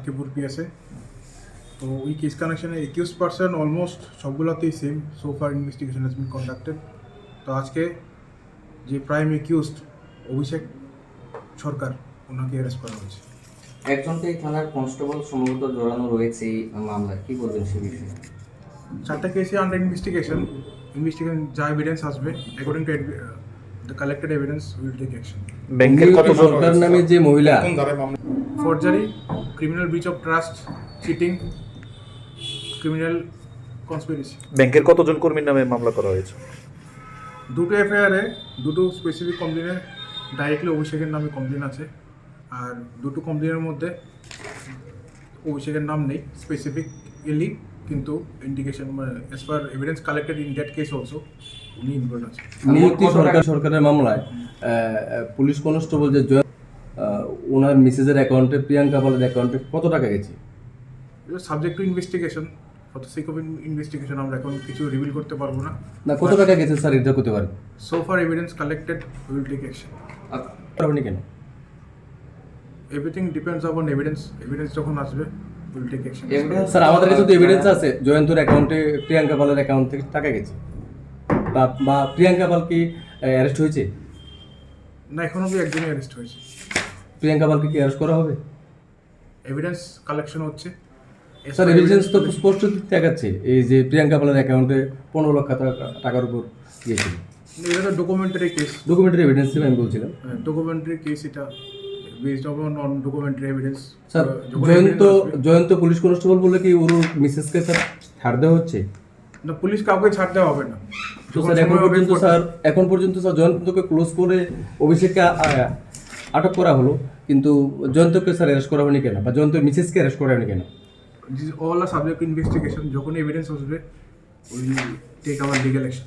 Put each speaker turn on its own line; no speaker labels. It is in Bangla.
সাকিবপুর পিএসএ। তো ওই কেস কানেকশনে একিউজ পার্সন অলমোস্ট সবগুলোতেই same. So far investigation has been conducted. তো আজকে যে প্রাইম একিউজড অভিষেক সরকার, ওনাকে অ্যারেস্ট করা হয়েছে।
একজনকে এই থানার কনস্টেবল সম্ভবত জড়ানো রয়েছে এই মামলায়, কি বলবেন সে বিষয়ে?
4টা কেসে আন্ডার ইনভেস্টিগেশন যা এভিডেন্স আসবে according to the collected evidence will take action.
ব্যাংকের কতজন
সরকার নামে যে মহিলা
forgery, criminal breach of trust, cheating, criminal conspiracy.
ব্যাংকের কতজন কর্মীর নামে মামলা করা হয়েছে?
দুটো এফআইআরে দুটো স্পেসিফিক কমপ্লেনে ডাইরেক্টলি অভিষেকের নামে কমপ্লেন আছে, আর দুটো কমপ্লেনের মধ্যে অভিষেকের নাম নেই স্পেসিফিকলি, কিন্তু indication as per evidence collected in that case also উনি ইনভলভ আছে।
নিযুক্তি সরকারের মামলায় পুলিশ কনস্টেবল যে ওনার মিসেসের অ্যাকাউন্টে, প্রিয়াঙ্কা পালের অ্যাকাউন্টে কত টাকা গেছে?
Subject to investigation, for the sake of investigation আমরা এখন কিছু রিভিল করতে পারবো না।
না, কত টাকা গেছে স্যার এটা করতে পারে?
So far evidence collected will take action.
পারবেনি কেন?
এভরিথিং ডিপেন্ডস অন এভিডেন্স যখন আসবে উইল টেক অ্যাকশন।
স্যার আমাদের কাছে তো এভিডেন্স আছে জয়ন্তর অ্যাকাউন্টে প্রিয়াঙ্কা পালের অ্যাকাউন্ট থেকে টাকা গেছে, বা প্রিয়াঙ্কা পাল কি অ্যারেস্ট হয়েছে?
না, এখন অব্দি একজনই অ্যারেস্ট হয়েছে।
প্রিয়াঙ্কা পালকে কি অ্যারেস্ট করা হবে?
এভিডেন্স কালেকশন হচ্ছে।
স্যার এভিডেন্স তো স্পষ্ট দেখাচ্ছে এই যে প্রিয়াঙ্কা পালের অ্যাকাউন্টে 15 লক্ষ টাকার উপর গিয়েছিল।
এটা তো ডকুমেন্টারি কেস,
ডকুমেন্টারি এভিডেন্স আমি বলছিলাম।
ডকুমেন্টারি কেস, এটা based on documentary evidence.
Sir Jayanta police constable বলে কি ওর মিসেসকে স্যার ছাড় দেওয়া হচ্ছে?
না, পুলিশ কাউকে ছাড় দেওয়া হবে না।
তো স্যার এখন পর্যন্ত স্যার জয়ন্তকে ক্লোজ করে অভিষেককে আটক করা হলো, কিন্তু জয়ন্তকে স্যার অ্যারেস্ট করা হয়নি কেন, বা জয়ন্তের মিসেসকে অ্যারেস্ট করা হয়নি কেন?
অল আর সাবজেক্ট ইনভেস্টিগেশন, যখন এভিডেন্স আসবে will take our legal action.